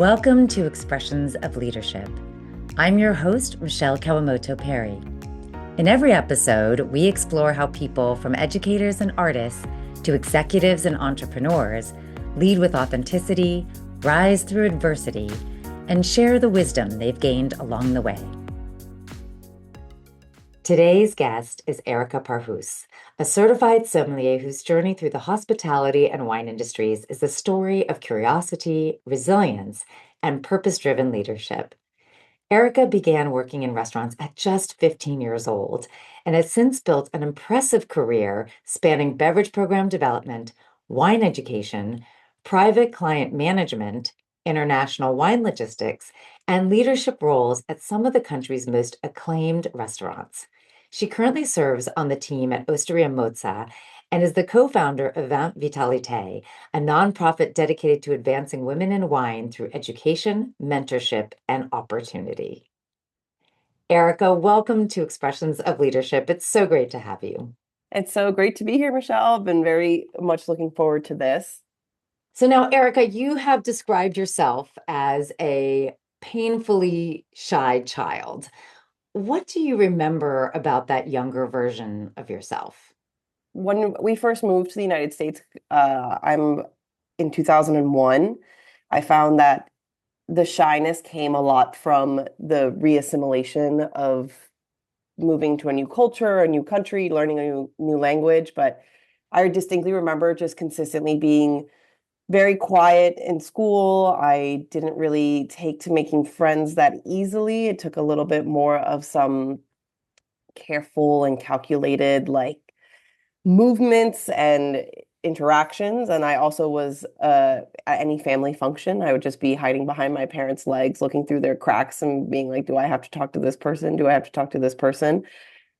Welcome to Expressions of Leadership. I'm your host, Michele Kawamoto Perry. In every episode, we explore how people from educators and artists to executives and entrepreneurs lead with authenticity, rise through adversity, and share the wisdom they've gained along the way. Today's guest is Erika Parjus, a certified sommelier whose journey through the hospitality and wine industries is a story of curiosity, resilience, and purpose-driven leadership. Erika began working in restaurants at just 15 years old and has since built an impressive career spanning beverage program development, wine education, private client management, international wine logistics, and leadership roles at some of the country's most acclaimed restaurants. She currently serves on the team at Osteria Mozza and is the co-founder of Vin.Vitalité, a nonprofit dedicated to advancing women in wine through education, mentorship, and opportunity. Erika, welcome to Expressions of Leadership. It's so great to have you. It's so great to be here, Michele. I've been very much looking forward to this. So now, Erika, you have described yourself as a painfully shy child. What do you remember about that younger version of yourself? When we first moved to the United States, I'm in 2001, I found that the shyness came a lot from the reassimilation of moving to a new culture, a new country, learning a new language. But I distinctly remember just consistently being very quiet in school. I didn't really take to making friends that easily. It took a little bit more of some careful and calculated movements and interactions. And I also was at any family function, I would just be hiding behind my parents' legs, looking through their cracks and being like, do I have to talk to this person? Do I have to talk to this person?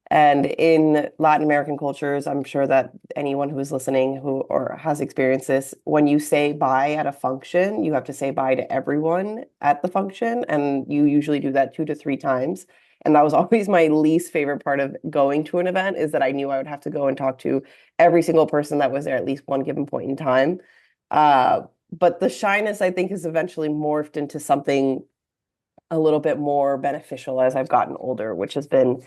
And in Latin American cultures, I'm sure that anyone who is listening or has experienced this, when you say bye at a function, you have to say bye to everyone at the function. And you usually do that 2 to 3 times. And that was always my least favorite part of going to an event, is that I knew I would have to go and talk to every single person that was there at least one given point in time. But the shyness, I think, has eventually morphed into something a little bit more beneficial as I've gotten older, which has been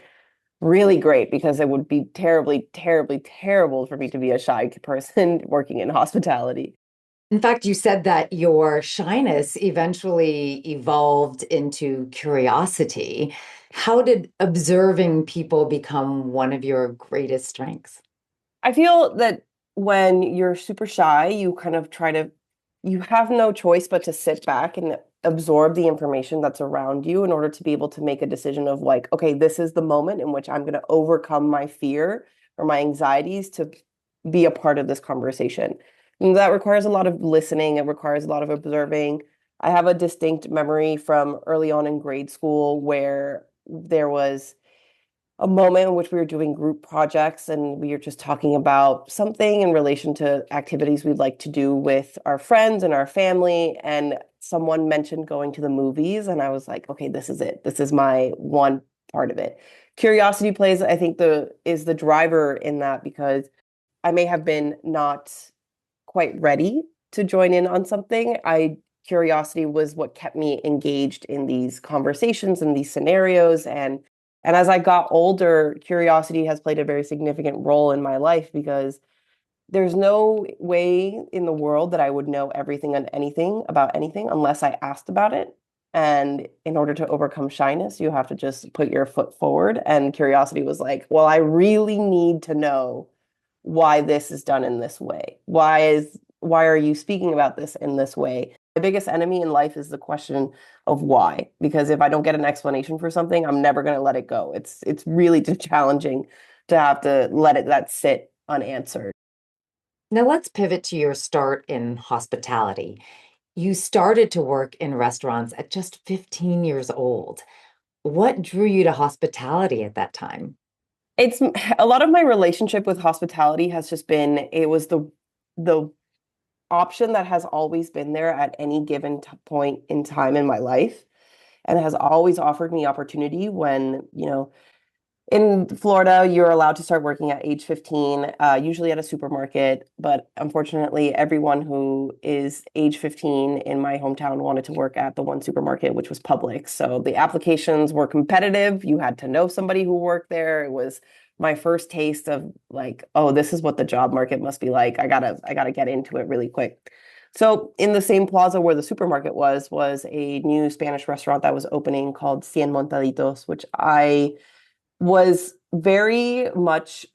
really great, because it would be terribly, terribly, terrible for me to be a shy person working in hospitality. In fact, you said that your shyness eventually evolved into curiosity. How did observing people become one of your greatest strengths? I feel that when you're super shy, you have no choice but to sit back and absorb the information that's around you in order to be able to make a decision of like, okay, this is the moment in which I'm going to overcome my fear or my anxieties to be a part of this conversation. And that requires a lot of listening. It requires a lot of observing. I have a distinct memory from early on in grade school where there was a moment in which we were doing group projects and we were just talking about something in relation to activities we'd like to do with our friends and our family. And someone mentioned going to the movies. And I was like, okay, this is it. This is my one part of it. Curiosity plays, I think, is the driver in that, because I may have been not quite ready to join in on something. Curiosity was what kept me engaged in these conversations and these scenarios. And as I got older, curiosity has played a very significant role in my life, because there's no way in the world that I would know everything and anything about anything unless I asked about it. And in order to overcome shyness, you have to just put your foot forward. And curiosity was like, well, I really need to know why this is done in this way. Why are you speaking about this in this way? The biggest enemy in life is the question of why, because if I don't get an explanation for something, I'm never going to let it go. It's really too challenging to have to let that sit unanswered. Now let's pivot to your start in hospitality. You started to work in restaurants at just 15 years old. What drew you to hospitality at that time? It's a lot of my relationship with hospitality has just been, it was the option that has always been there at any given point in time in my life, and has always offered me opportunity when, In Florida, you're allowed to start working at age 15, usually at a supermarket. But unfortunately, everyone who is age 15 in my hometown wanted to work at the one supermarket, which was Publix. So the applications were competitive. You had to know somebody who worked there. It was my first taste of like, oh, this is what the job market must be like. I gotta get into it really quick. So in the same plaza where the supermarket was a new Spanish restaurant that was opening called Cien Montaditos, which I was very much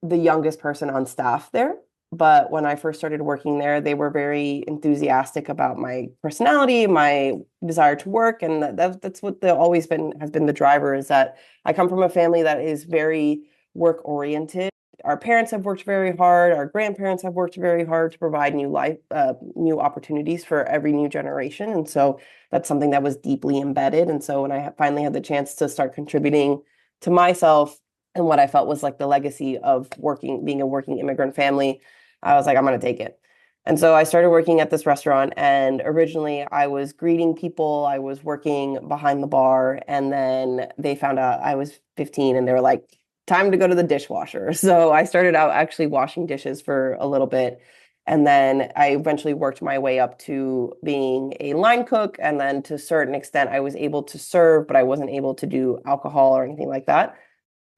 the youngest person on staff there. But when I first started working there, they were very enthusiastic about my personality, my desire to work, and that's what the always been has been the driver is that I come from a family that is very work oriented. Our parents have worked very hard. Our grandparents have worked very hard to provide new opportunities for every new generation, and so that's something that was deeply embedded. And so when I finally had the chance to start contributing to myself and what I felt was like the legacy of working, being a working immigrant family, I was like, I'm going to take it. And so I started working at this restaurant. And originally I was greeting people, I was working behind the bar. And then they found out I was 15 and they were like, time to go to the dishwasher. So I started out actually washing dishes for a little bit. And then I eventually worked my way up to being a line cook. And then to a certain extent, I was able to serve, but I wasn't able to do alcohol or anything like that.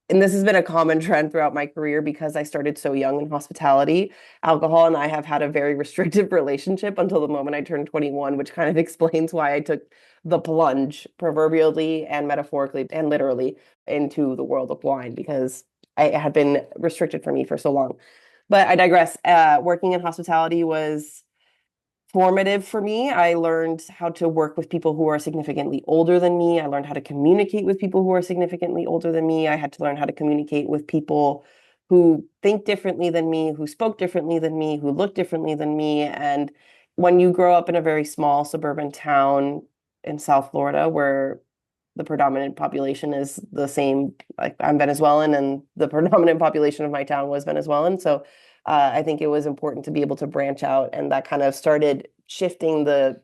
And this has been a common trend throughout my career because I started so young in hospitality. Alcohol and I have had a very restrictive relationship until the moment I turned 21, which kind of explains why I took the plunge, proverbially and metaphorically and literally, into the world of wine because it had been restricted for me for so long. But I digress. Working in hospitality was formative for me. I learned how to work with people who are significantly older than me. I learned how to communicate with people who are significantly older than me. I had to learn how to communicate with people who think differently than me, who spoke differently than me, who look differently than me. And when you grow up in a very small suburban town in South Florida where the predominant population is the same, like I'm Venezuelan and the predominant population of my town was Venezuelan. So I think it was important to be able to branch out, and that kind of started shifting the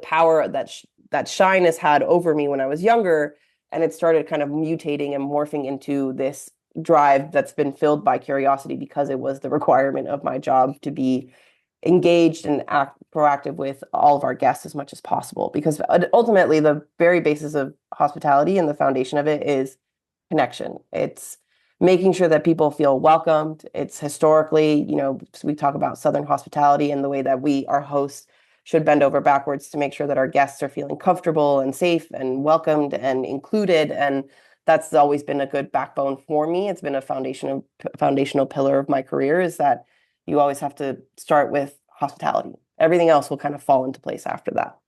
power that shyness had over me when I was younger, and it started kind of mutating and morphing into this drive that's been filled by curiosity because it was the requirement of my job to be engaged and act proactive with all of our guests as much as possible. Because ultimately, the very basis of hospitality and the foundation of it is connection. It's making sure that people feel welcomed. It's historically, we talk about Southern hospitality and the way that our hosts, should bend over backwards to make sure that our guests are feeling comfortable and safe and welcomed and included. And that's always been a good backbone for me. It's been a foundational pillar of my career is that you always have to start with hospitality. Everything else will kind of fall into place after that.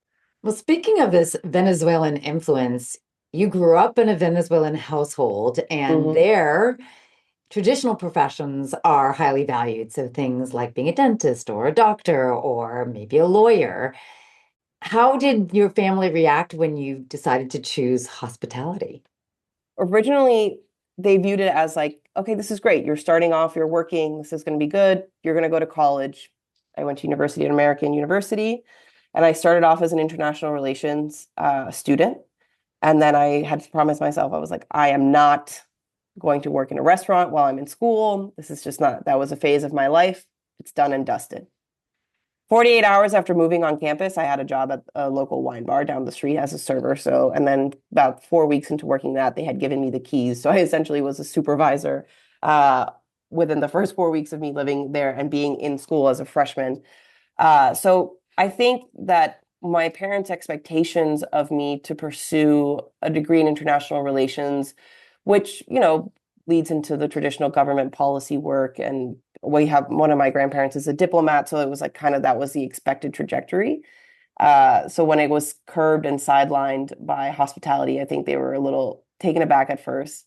Well, speaking of this Venezuelan influence, you grew up in a Venezuelan household, and Mhm. their traditional professions are highly valued. So things like being a dentist or a doctor or maybe a lawyer. How did your family react when you decided to choose hospitality? Originally, they viewed it as like, okay, this is great. You're starting off, you're working, this is going to be good. You're going to go to college. I went to University at American University, and I started off as an international relations student. And then I had promised myself, I was like, I am not going to work in a restaurant while I'm in school. This is just not, that was a phase of my life. It's done and dusted. 48 hours after moving on campus, I had a job at a local wine bar down the street as a server. So, and then about 4 weeks into working that, they had given me the keys. So I essentially was a supervisor within the first 4 weeks of me living there and being in school as a freshman. So I think that my parents' expectations of me to pursue a degree in international relations, which, leads into the traditional government policy work. And we have one of my grandparents is a diplomat. So it was like kind of that was the expected trajectory. So when it was curbed and sidelined by hospitality, I think they were a little taken aback at first.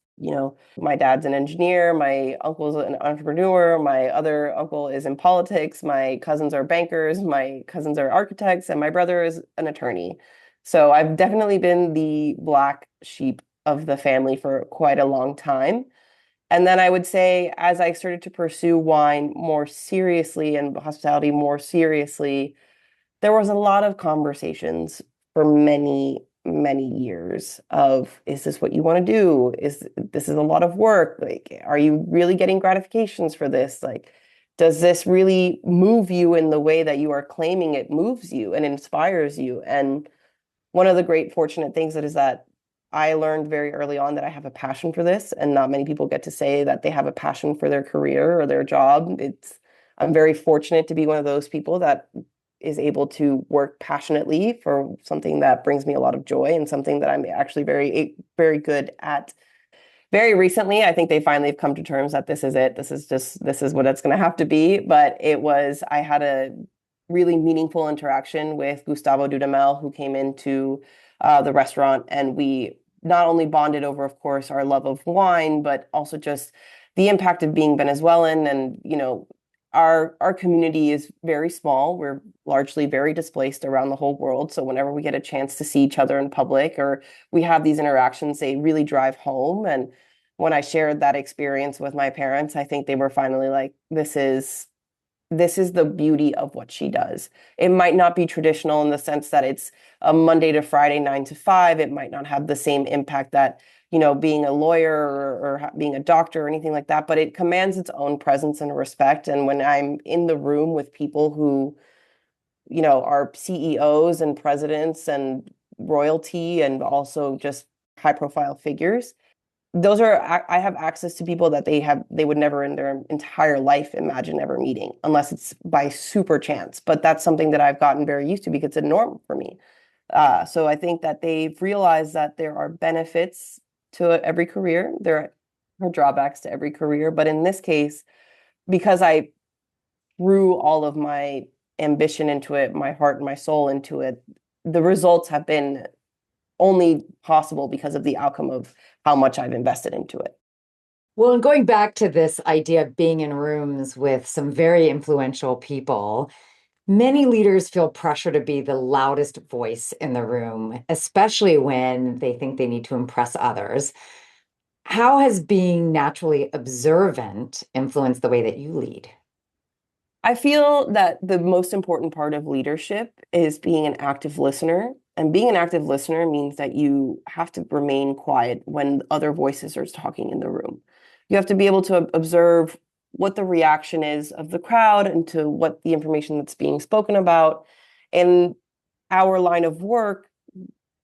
My dad's an engineer, my uncle's an entrepreneur, my other uncle is in politics, my cousins are bankers, my cousins are architects, and my brother is an attorney. So I've definitely been the black sheep of the family for quite a long time. And then I would say, as I started to pursue wine more seriously and hospitality more seriously, there was a lot of conversations for many many years of, is this what you want to do? Is this is a lot of work? Like, are you really getting gratifications for this? Like, does this really move you in the way that you are claiming it moves you and inspires you? And one of the great fortunate things that is that I learned very early on that I have a passion for this, and not many people get to say that they have a passion for their career or their job. I'm very fortunate to be one of those people that is able to work passionately for something that brings me a lot of joy and something that I'm actually very good at. Very recently, I think they finally have come to terms that this is it. This is what it's going to have to be. But I had a really meaningful interaction with Gustavo Dudamel, who came into the restaurant, and we not only bonded over, of course, our love of wine, but also just the impact of being Venezuelan. And, our community is very small. We're largely very displaced around the whole world. So whenever we get a chance to see each other in public or we have these interactions, they really drive home. And when I shared that experience with my parents, I think they were finally like, this is the beauty of what she does. It might not be traditional in the sense that it's a Monday to Friday, 9 to 5. It might not have the same impact that, being a lawyer or being a doctor or anything like that, but it commands its own presence and respect. And when I'm in the room with people who, are CEOs and presidents and royalty and also just high profile figures, I have access to people that they would never in their entire life imagine ever meeting unless it's by super chance. But that's something that I've gotten very used to because it's a norm for me. So I think that they've realized that there are benefits to every career. There are drawbacks to every career. But in this case, because I threw all of my ambition into it, my heart and my soul into it, the results have been only possible because of the outcome of how much I've invested into it. Well, and going back to this idea of being in rooms with some very influential people, many leaders feel pressure to be the loudest voice in the room, especially when they think they need to impress others. How has being naturally observant influenced the way that you lead? I feel that the most important part of leadership is being an active listener. And being an active listener means that you have to remain quiet when other voices are talking in the room. You have to be able to observe what the reaction is of the crowd and to what the information that's being spoken about. In our line of work,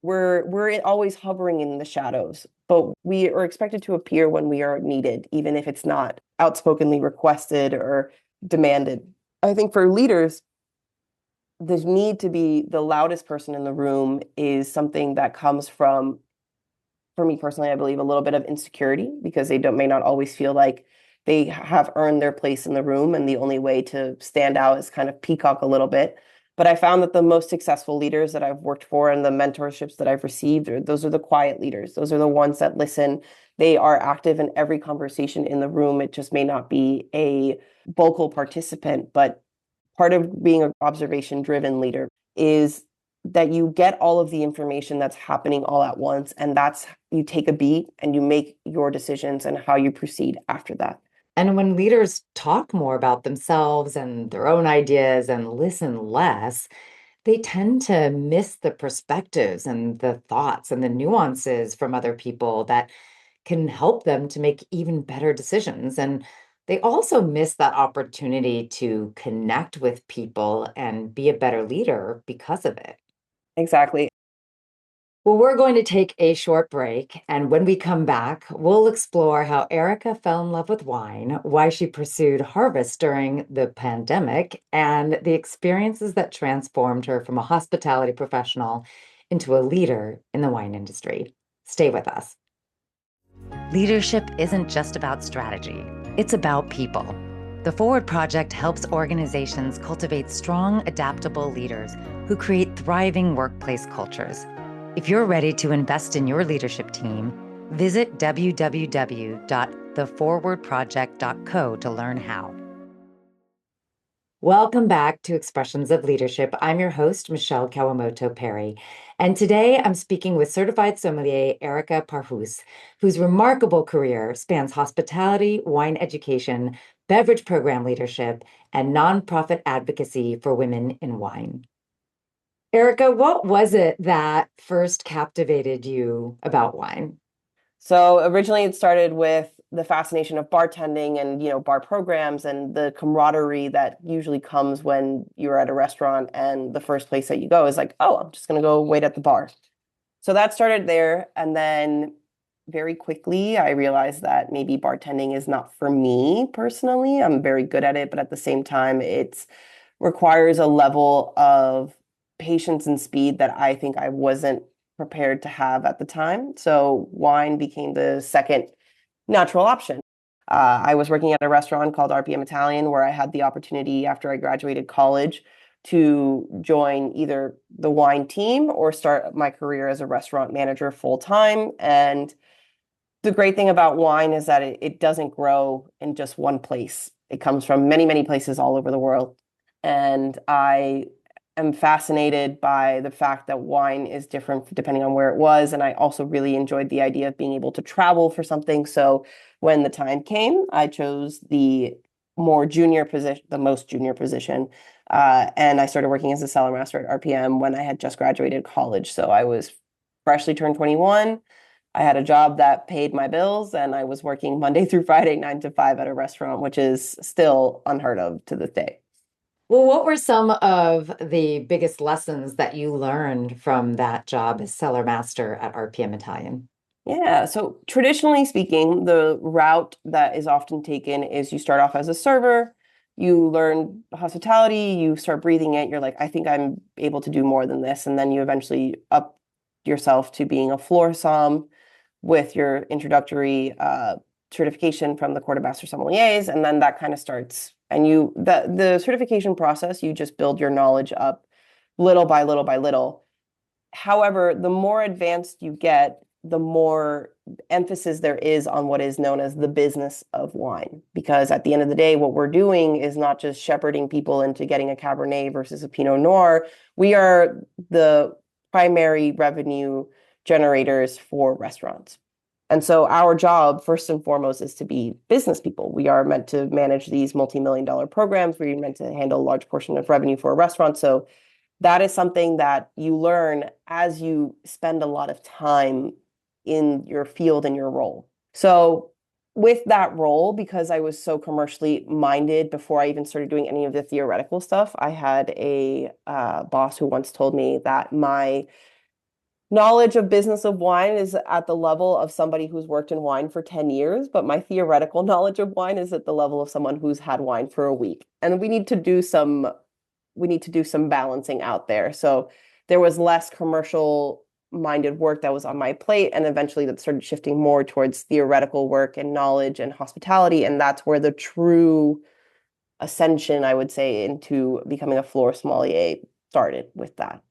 we're always hovering in the shadows, but we are expected to appear when we are needed, even if it's not outspokenly requested or demanded. I think for leaders, the need to be the loudest person in the room is something that comes from, for me personally, I believe a little bit of insecurity because they may not always feel like they have earned their place in the room, and the only way to stand out is kind of peacock a little bit. But I found that the most successful leaders that I've worked for and the mentorships that I've received, those are the quiet leaders. Those are the ones that listen. They are active in every conversation in the room. It just may not be a vocal participant, but part of being an observation-driven leader is that you get all of the information that's happening all at once, and that's you take a beat and you make your decisions and how you proceed after that. And when leaders talk more about themselves and their own ideas and listen less, they tend to miss the perspectives and the thoughts and the nuances from other people that can help them to make even better decisions. And they also miss that opportunity to connect with people and be a better leader because of it. Exactly. Well, we're going to take a short break. And when we come back, we'll explore how Erika fell in love with wine, why she pursued harvest during the pandemic, and the experiences that transformed her from a hospitality professional into a leader in the wine industry. Stay with us. Leadership isn't just about strategy, it's about people. The Forward Project helps organizations cultivate strong, adaptable leaders who create thriving workplace cultures. If you're ready to invest in your leadership team, visit www.theforwardproject.co to learn how. Welcome back to Expressions of Leadership. I'm your host, Michele Kawamoto Perry. And today I'm speaking with Certified Sommelier Erika Parjus, whose remarkable career spans hospitality, wine education, beverage program leadership, and nonprofit advocacy for women in wine. Erika, what was it that first captivated you about wine? So originally it started with the fascination of bartending and, bar programs and the camaraderie that usually comes when you're at a restaurant and the first place that you go is like, oh, I'm just going to go wait at the bar. So that started there. And then very quickly, I realized that maybe bartending is not for me personally. I'm very good at it, but at the same time, it requires a level of patience and speed that I think I wasn't prepared to have at the time. So wine became the second natural option. I was working at a restaurant called RPM Italian where I had the opportunity after I graduated college to join either the wine team or start my career as a restaurant manager full time. And the great thing about wine is that it doesn't grow in just one place. It comes from many, many places all over the world. And I am fascinated by the fact that wine is different depending on where it was. And I also really enjoyed the idea of being able to travel for something. So when the time came, I chose the more junior position, the most junior position. And I started working as a cellar master at RPM when I had just graduated college. So I was freshly turned 21. I had a job that paid my bills, and I was working Monday through Friday, 9 to 5 at a restaurant, which is still unheard of to this day. Well, what were some of the biggest lessons that you learned from that job as cellar master at RPM Italian? Yeah, so traditionally speaking, the route that is often taken is you start off as a server, you learn hospitality, you start breathing it, you're like, I think I'm able to do more than this. And then you eventually up yourself to being a floor somm with your introductory certification from the Court of Master Sommeliers, and then that kind of starts. And the certification process, you just build your knowledge up little by little by little. However, the more advanced you get, the more emphasis there is on what is known as the business of wine. Because at the end of the day, what we're doing is not just shepherding people into getting a Cabernet versus a Pinot Noir. We are the primary revenue generators for restaurants. And so our job, first and foremost, is to be business people. We are meant to manage these multi-million dollar programs. We're meant to handle a large portion of revenue for a restaurant. So that is something that you learn as you spend a lot of time in your field and your role. So with that role, because I was so commercially minded before I even started doing any of the theoretical stuff, I had a boss who once told me that my knowledge of business of wine is at the level of somebody who's worked in wine for 10 years, but my theoretical knowledge of wine is at the level of someone who's had wine for a week. And we need to do some balancing out there. So there was less commercial minded work that was on my plate. And eventually that started shifting more towards theoretical work and knowledge and hospitality. And that's where the true ascension, I would say, into becoming a floor sommelier started with that.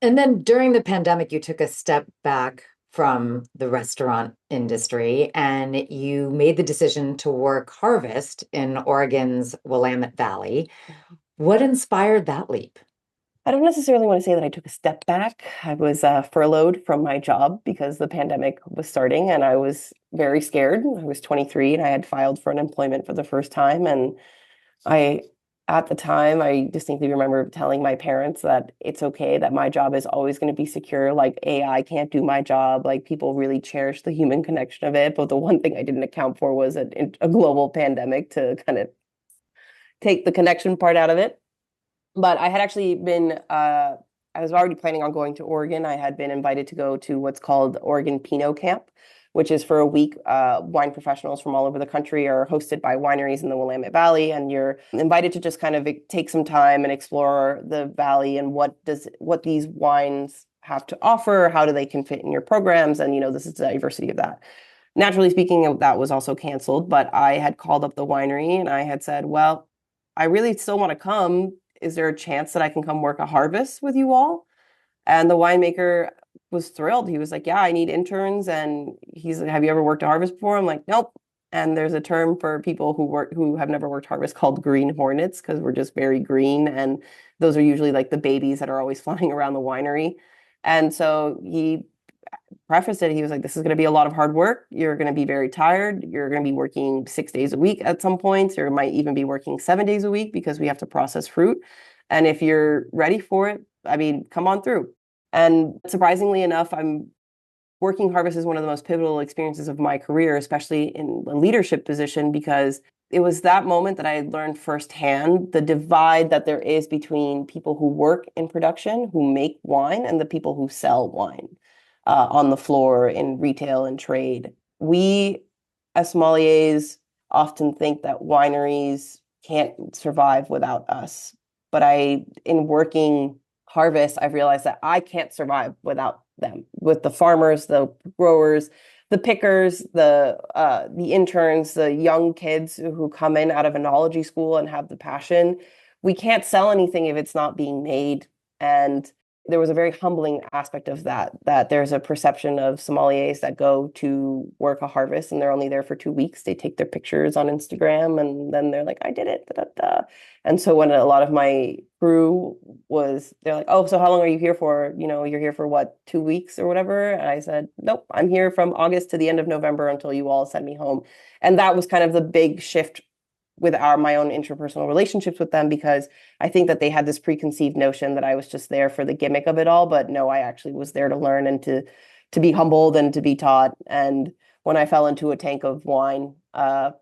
And then during the pandemic, you took a step back from the restaurant industry and you made the decision to work harvest in Oregon's Willamette Valley. What inspired that leap? I don't necessarily want to say that I took a step back. I was furloughed from my job because the pandemic was starting and I was very scared. I was 23 and I had filed for unemployment for the first time. And I, at the time, I distinctly remember telling my parents that it's okay, that my job is always going to be secure. Like AI can't do my job. Like people really cherish the human connection of it. But the one thing I didn't account for was a global pandemic to kind of take the connection part out of it. But I had actually been, I was already planning on going to Oregon. I had been invited to go to what's called Oregon Pinot Camp, which is for a week. Wine professionals from all over the country are hosted by wineries in the Willamette Valley, and you're invited to just kind of take some time and explore the valley and what these wines have to offer, how do they can fit in your programs, and this is the diversity of that. Naturally speaking, that was also canceled, but I had called up the winery and I had said, well, I really still want to come. Is there a chance that I can come work a harvest with you all? And the winemaker was thrilled. He was like, yeah, I need interns. And he's like, have you ever worked a harvest before? I'm like, nope. And there's a term for people who have never worked harvest called green hornets because we're just very green. And those are usually like the babies that are always flying around the winery. And so he prefaced it. He was like, this is going to be a lot of hard work. You're going to be very tired. You're going to be working 6 days a week at some points, or might even be working 7 days a week because we have to process fruit. And if you're ready for it, I mean, come on through. And surprisingly enough, I'm working harvest is one of the most pivotal experiences of my career, especially in a leadership position, because it was that moment that I learned firsthand the divide that there is between people who work in production, who make wine, and the people who sell wine on the floor in retail and trade. We, as sommeliers, often think that wineries can't survive without us. But in working harvest, I've realized that I can't survive without them, with the farmers, the growers, the pickers, the interns, the young kids who come in out of enology school and have the passion. We can't sell anything if it's not being made. And there was a very humbling aspect of that, that there's a perception of sommeliers that go to work a harvest and they're only there for 2 weeks. They take their pictures on Instagram and then they're like, I did it. Da, da, da. And so when a lot of my crew they're like, oh, so how long are you here for? You're here for what, 2 weeks or whatever? And I said, nope, I'm here from August to the end of November until you all send me home. And that was kind of the big shift with my own interpersonal relationships with them, because I think that they had this preconceived notion that I was just there for the gimmick of it all, but no, I actually was there to learn and to be humbled and to be taught. And when I fell into a tank of wine, it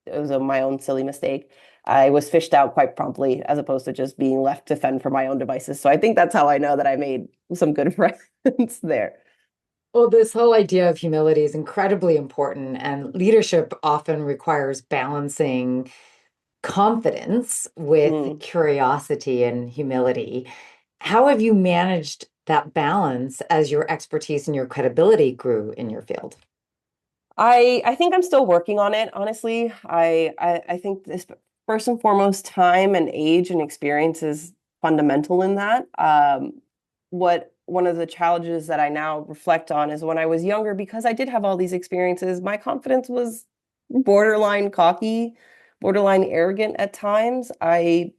was my own silly mistake. I was fished out quite promptly, as opposed to just being left to fend for my own devices. So I think that's how I know that I made some good friends there. Well, this whole idea of humility is incredibly important, and leadership often requires balancing confidence with Mm. curiosity and humility. How have you managed that balance as your expertise and your credibility grew in your field? I think I'm still working on it, honestly. I think this, first and foremost, time and age and experience is fundamental in that. What one of the challenges that I now reflect on is when I was younger, because I did have all these experiences, my confidence was borderline cocky, borderline arrogant at times. I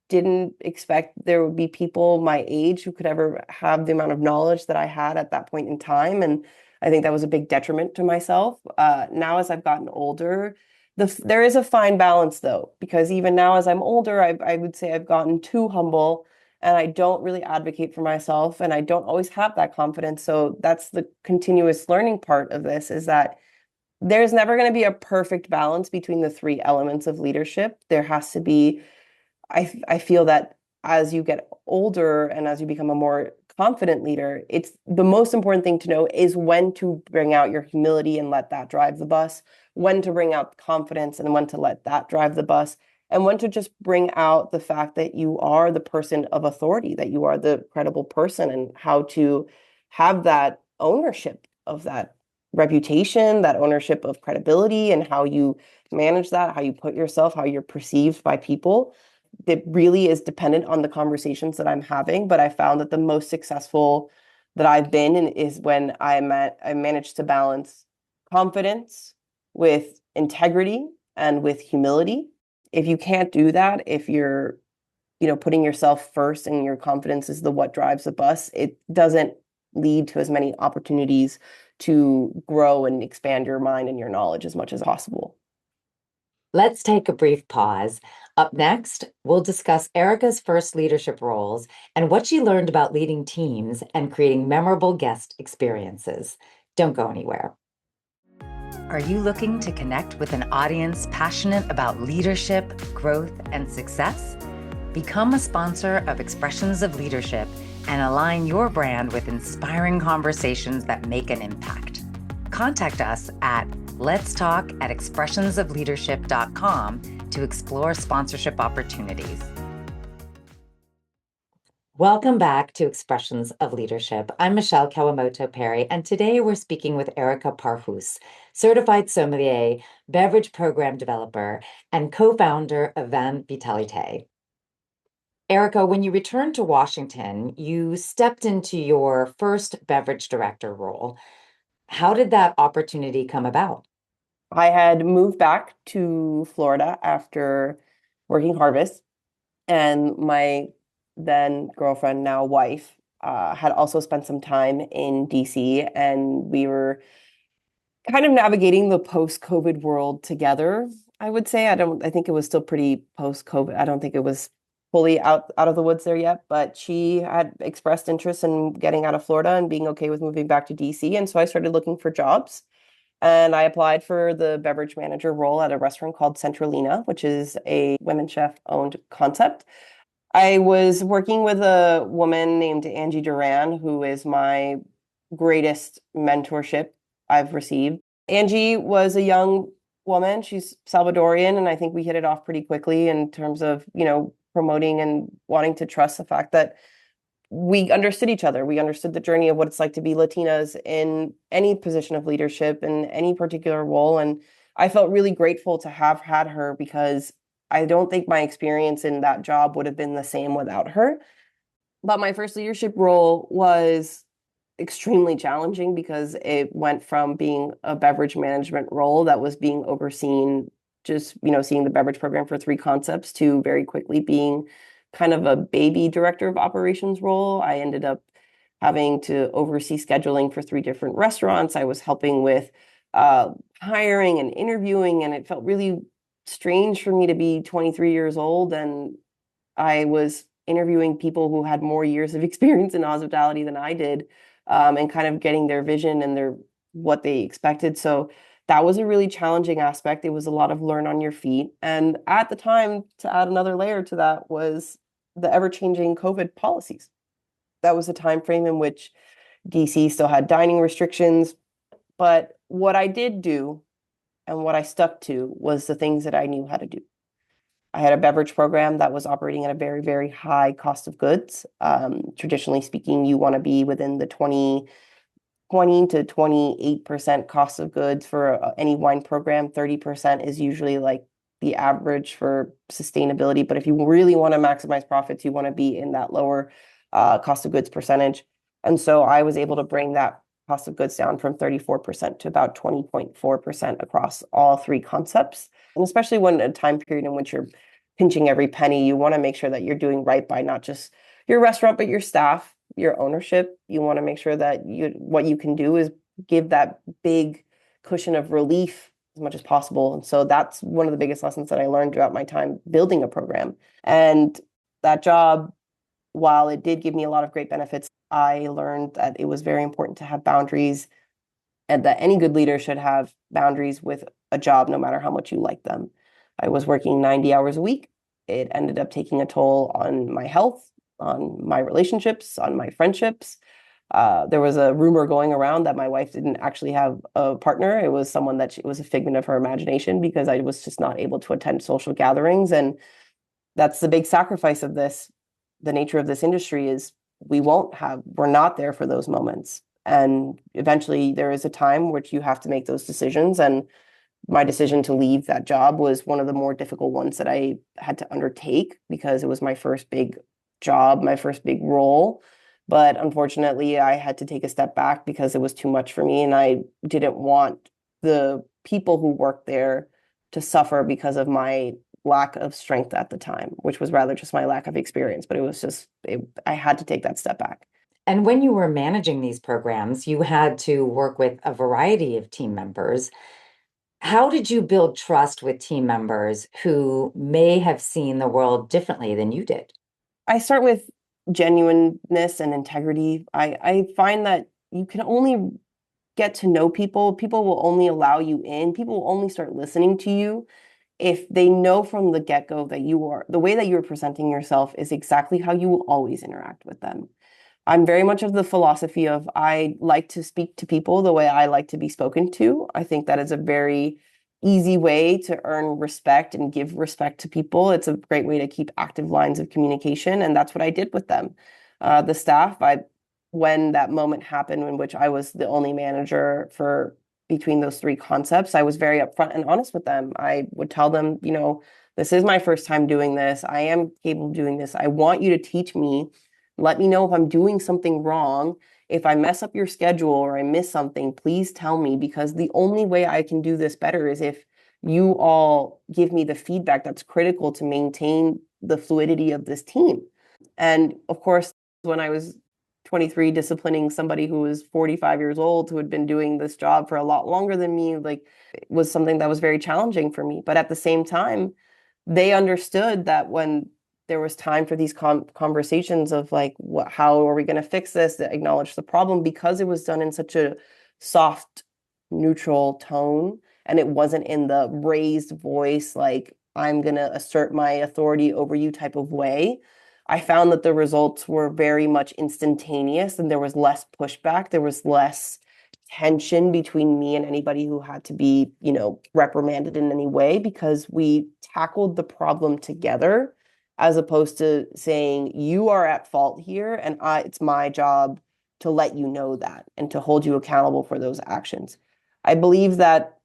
didn't expect there would be people my age who could ever have the amount of knowledge that I had at that point in time. And I think that was a big detriment to myself. Now, as I've gotten older, there is a fine balance, though, because even now, as I'm older, I would say I've gotten too humble and I don't really advocate for myself and I don't always have that confidence. So that's the continuous learning part of this, is that there's never going to be a perfect balance between the three elements of leadership. There has to be, I feel that as you get older and as you become a more confident leader, it's the most important thing to know is when to bring out your humility and let that drive the bus, when to bring out confidence and when to let that drive the bus, and when to just bring out the fact that you are the person of authority, that you are the credible person, and how to have that ownership of that reputation, that ownership of credibility, and how you manage that, how you put yourself, how you're perceived by people. It really is dependent on the conversations that I'm having, but I found that the most successful that I've been in is when I managed to balance confidence with integrity and with humility. If you can't do that, if you're, putting yourself first and your confidence is the what drives the bus, it doesn't lead to as many opportunities to grow and expand your mind and your knowledge as much as possible. Let's take a brief pause. Up next, we'll discuss Erika's first leadership roles and what she learned about leading teams and creating memorable guest experiences. Don't go anywhere. Are you looking to connect with an audience passionate about leadership, growth, and success? Become a sponsor of Expressions of Leadership and align your brand with inspiring conversations that make an impact. Contact us at letstalk@expressionsofleadership.com to explore sponsorship opportunities. Welcome back to Expressions of Leadership. I'm Michele Kawamoto Perry, and today we're speaking with Erika Parjus, Certified Sommelier, beverage program developer, and co-founder of Vin.Vitalité. Erika, when you returned to Washington, you stepped into your first beverage director role. How did that opportunity come about? I had moved back to Florida after working harvest, and my then girlfriend, now wife, had also spent some time in DC, and we were kind of navigating the post-COVID world together. I would say I think it was still pretty post-COVID. I don't think it was fully out of the woods there yet, but she had expressed interest in getting out of Florida and being okay with moving back to DC. And so I started looking for jobs. And I applied for the beverage manager role at a restaurant called Centralina, which is a women chef owned concept. I was working with a woman named Angie Duran, who is my greatest mentorship I've received. Angie was a young woman. She's Salvadorian, and I think we hit it off pretty quickly in terms of, promoting and wanting to trust the fact that we understood each other. We understood the journey of what it's like to be Latinas in any position of leadership in any particular role. And I felt really grateful to have had her because I don't think my experience in that job would have been the same without her. But my first leadership role was extremely challenging because it went from being a beverage management role that was being overseen, just, seeing the beverage program for three concepts, to very quickly being kind of a baby director of operations role. I ended up having to oversee scheduling for three different restaurants. I was helping with hiring and interviewing, and it felt really strange for me to be 23 years old and I was interviewing people who had more years of experience in hospitality than I did, and kind of getting their vision and their what they expected. So that was a really challenging aspect. It was a lot of learn on your feet. And at the time, to add another layer to that, was the ever-changing COVID policies. That was a time frame in which DC still had dining restrictions. But what I did do and what I stuck to was the things that I knew how to do. I had a beverage program that was operating at a very, very high cost of goods. Traditionally speaking, you want to be within the 20 to 28% cost of goods for any wine program. 30% is usually like the average for sustainability. But if you really want to maximize profits, you want to be in that lower cost of goods percentage. And so I was able to bring that cost of goods down from 34% to about 20.4% across all three concepts. And especially when a time period in which you're pinching every penny, you want to make sure that you're doing right by not just your restaurant, but your staff, your ownership. You want to make sure that what you can do is give that big cushion of relief as much as possible. And so that's one of the biggest lessons that I learned throughout my time building a program. And that job, while it did give me a lot of great benefits, I learned that it was very important to have boundaries and that any good leader should have boundaries with a job, no matter how much you like them. I was working 90 hours a week. It ended up taking a toll on my health, on my relationships, on my friendships. There was a rumor going around that my wife didn't actually have a partner. It was someone that it was a figment of her imagination because I was just not able to attend social gatherings. And that's the big sacrifice of this. The nature of this industry is we're not there for those moments. And eventually there is a time which you have to make those decisions. And my decision to leave that job was one of the more difficult ones that I had to undertake because it was my first big job, my first big role. But unfortunately, I had to take a step back because it was too much for me. And I didn't want the people who worked there to suffer because of my lack of strength at the time, which was rather just my lack of experience. But it was just, I had to take that step back. And when you were managing these programs, you had to work with a variety of team members. How did you build trust with team members who may have seen the world differently than you did? I start with genuineness and integrity. I find that you can only get to know people. People will only allow you in. People will only start listening to you if they know from the get-go that the way that you're presenting yourself is exactly how you will always interact with them. I'm very much of the philosophy of I like to speak to people the way I like to be spoken to. I think that is a very easy way to earn respect and give respect to people. It's a great way to keep active lines of communication, and that's what I did with them. The staff, when that moment happened in which I was the only manager for between those three concepts, I was very upfront and honest with them. I would tell them, this is my first time doing this. I am capable of doing this. I want you to teach me. Let me know if I'm doing something wrong. If I mess up your schedule or I miss something, please tell me, because the only way I can do this better is if you all give me the feedback that's critical to maintain the fluidity of this team. And of course, when I was 23, disciplining somebody who was 45 years old, who had been doing this job for a lot longer than me, it was something that was very challenging for me. But at the same time, they understood that when there was time for these conversations of like, how are we going to fix this, that acknowledge the problem, because it was done in such a soft, neutral tone. And it wasn't in the raised voice, like, I'm going to assert my authority over you type of way. I found that the results were very much instantaneous and there was less pushback. There was less tension between me and anybody who had to be, reprimanded in any way, because we tackled the problem together, as opposed to saying, you are at fault here and it's my job to let you know that and to hold you accountable for those actions. I believe that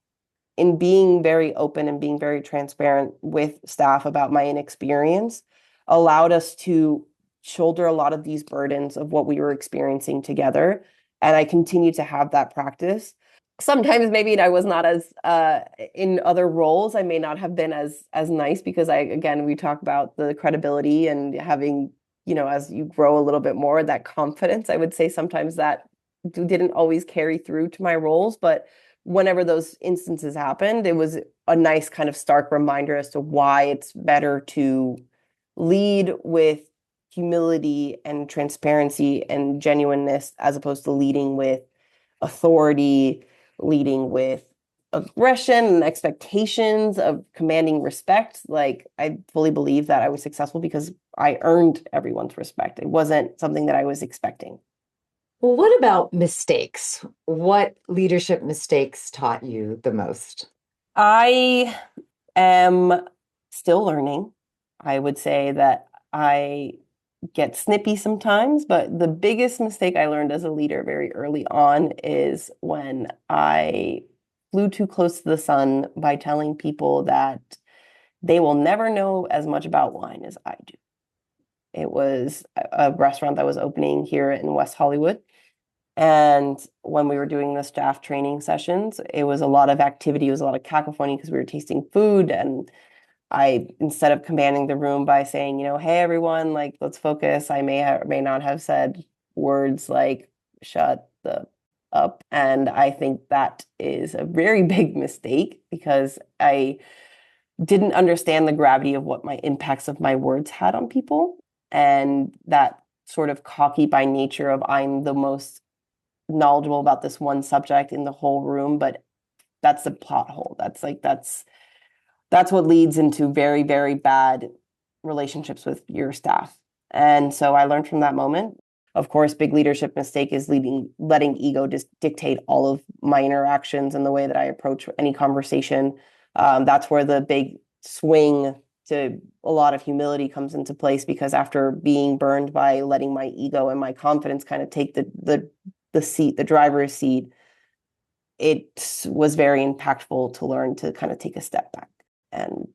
in being very open and being very transparent with staff about my inexperience allowed us to shoulder a lot of these burdens of what we were experiencing together. And I continue to have that practice. Sometimes maybe I was not as in other roles, I may not have been as nice, because again, we talk about the credibility and having, as you grow a little bit more, that confidence. I would say sometimes that didn't always carry through to my roles, but whenever those instances happened, it was a nice kind of stark reminder as to why it's better to lead with humility and transparency and genuineness, as opposed to leading with authority, leading with aggression and expectations of commanding respect. Like, I fully believe that I was successful because I earned everyone's respect. It wasn't something that I was expecting. Well, what about mistakes? What leadership mistakes taught you the most? I am still learning. I would say that I get snippy sometimes, but the biggest mistake I learned as a leader very early on is when I flew too close to the sun by telling people that they will never know as much about wine as I do. It was a restaurant that was opening here in West Hollywood. And when we were doing the staff training sessions, it was a lot of activity, it was a lot of cacophony because we were tasting food. And I, instead of commanding the room by saying, hey, everyone, like, let's focus, I may not have said words like, shut the up. And I think that is a very big mistake, because I didn't understand the gravity of what my impacts of my words had on people. And that sort of cocky by nature of, I'm the most knowledgeable about this one subject in the whole room, but that's the pothole. That's what leads into very, very bad relationships with your staff. And so I learned from that moment. Of course, big leadership mistake is letting ego just dictate all of my interactions and the way that I approach any conversation. That's where the big swing to a lot of humility comes into place, because after being burned by letting my ego and my confidence kind of take the seat, the driver's seat, it was very impactful to learn to kind of take a step back. And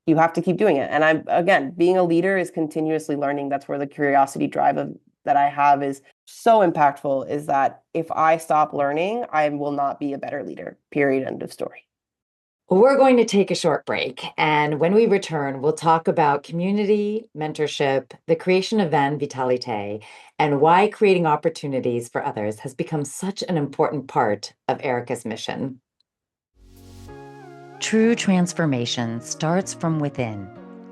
you have to keep doing it. And again, being a leader is continuously learning. That's where the curiosity drive that I have is so impactful, is that if I stop learning, I will not be a better leader. Period. End of story. We're going to take a short break. And when we return, we'll talk about community, mentorship, the creation of Vin.Vitalité, and why creating opportunities for others has become such an important part of Erika's mission. True transformation starts from within.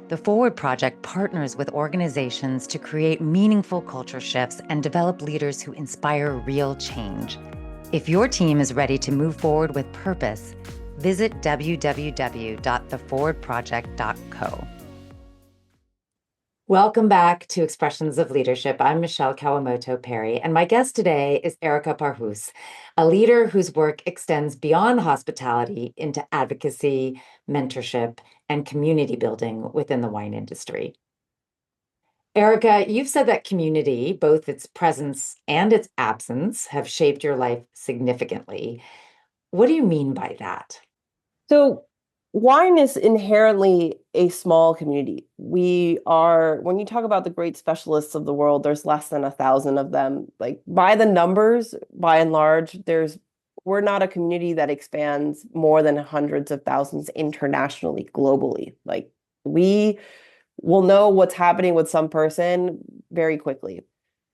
The Forward Project partners with organizations to create meaningful culture shifts and develop leaders who inspire real change. If your team is ready to move forward with purpose, visit www.theforwardproject.co. Welcome back to Expressions of Leadership. I'm Michele Kawamoto Perry, and my guest today is Erika Parjus, a leader whose work extends beyond hospitality into advocacy, mentorship, and community building within the wine industry. Erika, you've said that community, both its presence and its absence, have shaped your life significantly. What do you mean by that? So wine is inherently a small community. When you talk about the great specialists of the world, there's less than 1,000 of them. Like, by the numbers, by and large, we're not a community that expands more than hundreds of thousands internationally, globally. Like, we will know what's happening with some person very quickly.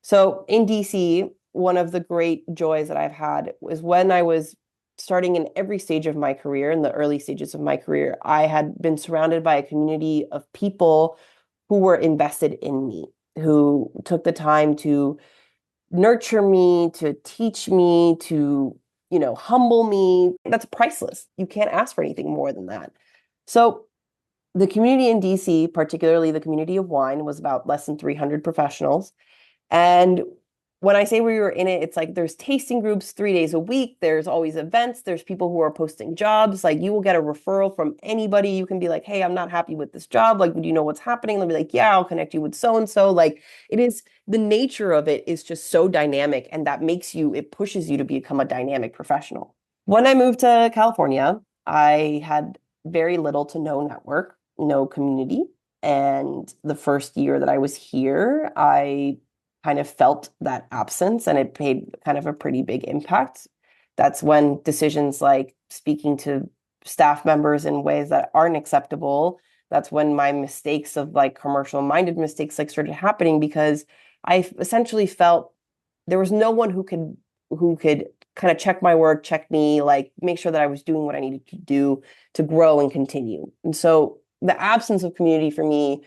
So in DC, one of the great joys that I've had was when I was starting in every stage of my career, in the early stages of my career, I had been surrounded by a community of people who were invested in me, who took the time to nurture me, to teach me, to, humble me. That's priceless. You can't ask for anything more than that. So the community in DC, particularly the community of wine, was about less than 300 professionals. And when I say we were in it, it's like there's tasting groups 3 days a week. There's always events. There's people who are posting jobs. Like you will get a referral from anybody. You can be like, hey, I'm not happy with this job. Like, do you know what's happening? They'll be like, yeah, I'll connect you with so-and-so. Like it is, the nature of it is just so dynamic. And that it pushes you to become a dynamic professional. When I moved to California, I had very little to no network, no community. And the first year that I was here, I kind of felt that absence, and it made kind of a pretty big impact. That's when decisions like speaking to staff members in ways that aren't acceptable, that's when my mistakes of like commercial minded mistakes like started happening, because I essentially felt there was no one who could kind of check my work, check me, like make sure that I was doing what I needed to do to grow and continue. And so the absence of community for me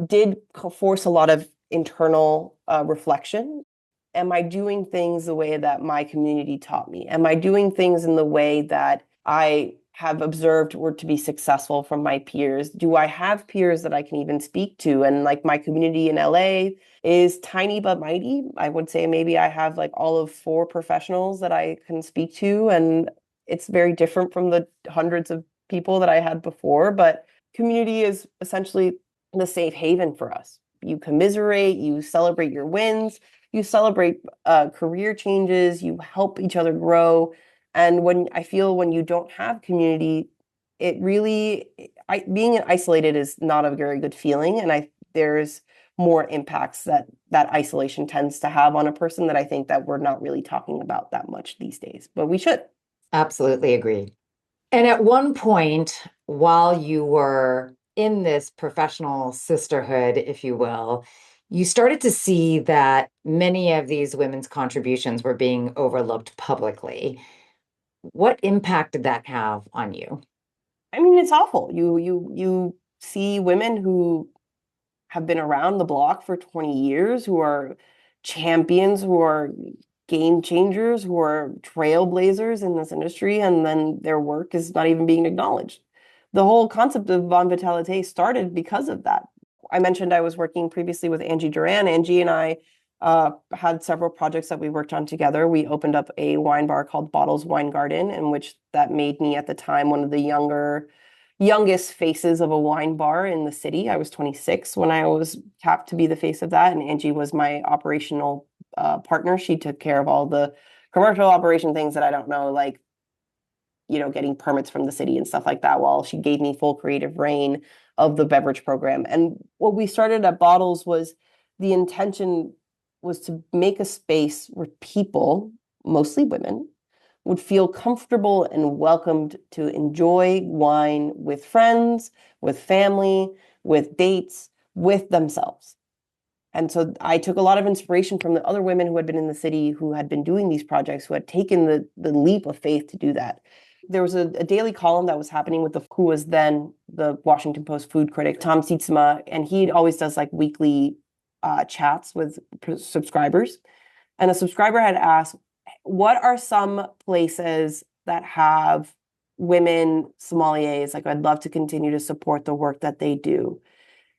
did force a lot of internal reflection. Am I doing things the way that my community taught me? Am I doing things in the way that I have observed were to be successful from my peers? Do I have peers that I can even speak to? And like my community in LA is tiny but mighty. I would say maybe I have like all of 4 professionals that I can speak to. And it's very different from the hundreds of people that I had before. But community is essentially the safe haven for us. You commiserate, you celebrate your wins, you celebrate career changes, you help each other grow. And when you don't have community, it really, being isolated is not a very good feeling. And there's more impacts that isolation tends to have on a person that I think that we're not really talking about that much these days, but we should. Absolutely agree. And at one point, while you were in this professional sisterhood, if you will, you started to see that many of these women's contributions were being overlooked publicly. What impact did that have on you? I mean, it's awful. You see women who have been around the block for 20 years, who are champions, who are game changers, who are trailblazers in this industry, and then their work is not even being acknowledged. The whole concept of Vin.Vitalité started because of that. I mentioned I was working previously with Angie Duran. Angie and I had several projects that we worked on together. We opened up a wine bar called Bottles Wine Garden, in which that made me at the time one of the youngest faces of a wine bar in the city. I was 26 when I was tapped to be the face of that, and Angie was my operational partner. She took care of all the commercial operation things that I don't know, like getting permits from the city and stuff like that, while she gave me full creative reign of the beverage program. And what we started at Bottles was the intention was to make a space where people, mostly women, would feel comfortable and welcomed to enjoy wine with friends, with family, with dates, with themselves. And so I took a lot of inspiration from the other women who had been in the city, who had been doing these projects, who had taken the leap of faith to do that. There was a daily column that was happening with who was then the Washington Post food critic, Tom Sietsema, and he always does like weekly chats with subscribers. And a subscriber had asked, what are some places that have women sommeliers? Like, I'd love to continue to support the work that they do.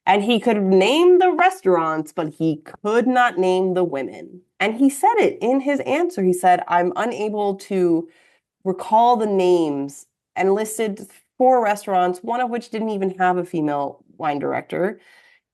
And he could name the restaurants, but he could not name the women. And he said it in his answer. He said, I'm unable to recall the names, and listed 4 restaurants, one of which didn't even have a female wine director.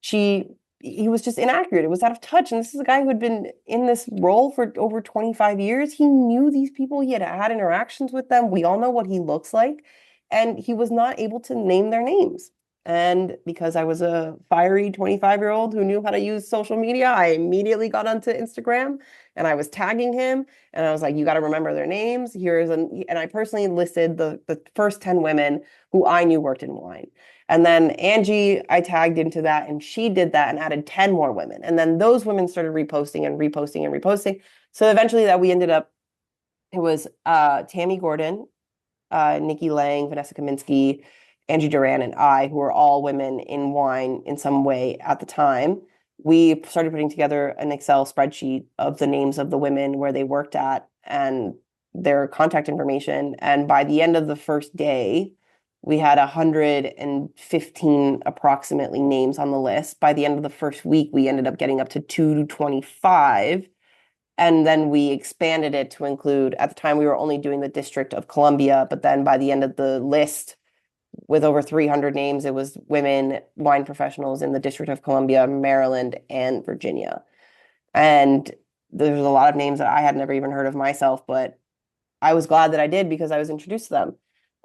He was just inaccurate. It was out of touch. And this is a guy who had been in this role for over 25 years. He knew these people. He had interactions with them. We all know what he looks like. And he was not able to name their names. And because I was a fiery 25-year-old who knew how to use social media, I immediately got onto Instagram and I was tagging him. And I was like, you got to remember their names. And I personally listed the first 10 women who I knew worked in wine. And then Angie, I tagged into that, and she did that and added 10 more women. And then those women started reposting and reposting and reposting. So eventually that we ended up, it was Tammy Gordon, Nikki Lang, Vanessa Kaminsky, Angie Duran and I, who were all women in wine in some way at the time, we started putting together an Excel spreadsheet of the names of the women where they worked at and their contact information. And by the end of the first day, we had 115 approximately names on the list. By the end of the first week, we ended up getting up to 225. And then we expanded it to include, at the time, we were only doing the District of Columbia, but then by the end of the list, with over 300 names, it was women wine professionals in the District of Columbia, Maryland, and Virginia. And there's a lot of names that I had never even heard of myself, but I was glad that I did because I was introduced to them.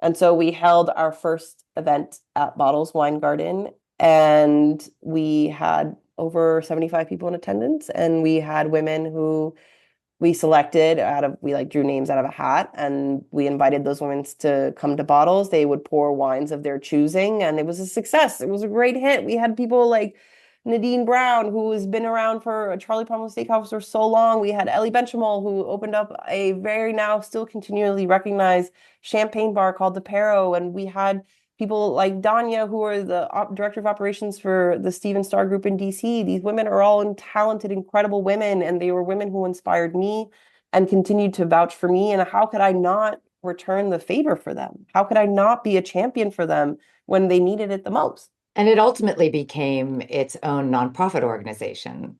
And so we held our first event at Bottles Wine Garden, and we had over 75 people in attendance, and we had women who we selected we like drew names out of a hat, and we invited those women to come to Bottles. They would pour wines of their choosing, and it was a success. It was a great hit. We had people like Nadine Brown, who has been around for Charlie Palmer Steakhouse for so long. We had Ellie Benchamal, who opened up a very now still continually recognized champagne bar called the Perro. And we had people like Danya, who are the director of operations for the Steven Starr Group in DC. These women are all talented, incredible women, and they were women who inspired me and continued to vouch for me. And how could I not return the favor for them? How could I not be a champion for them when they needed it the most? And it ultimately became its own nonprofit organization.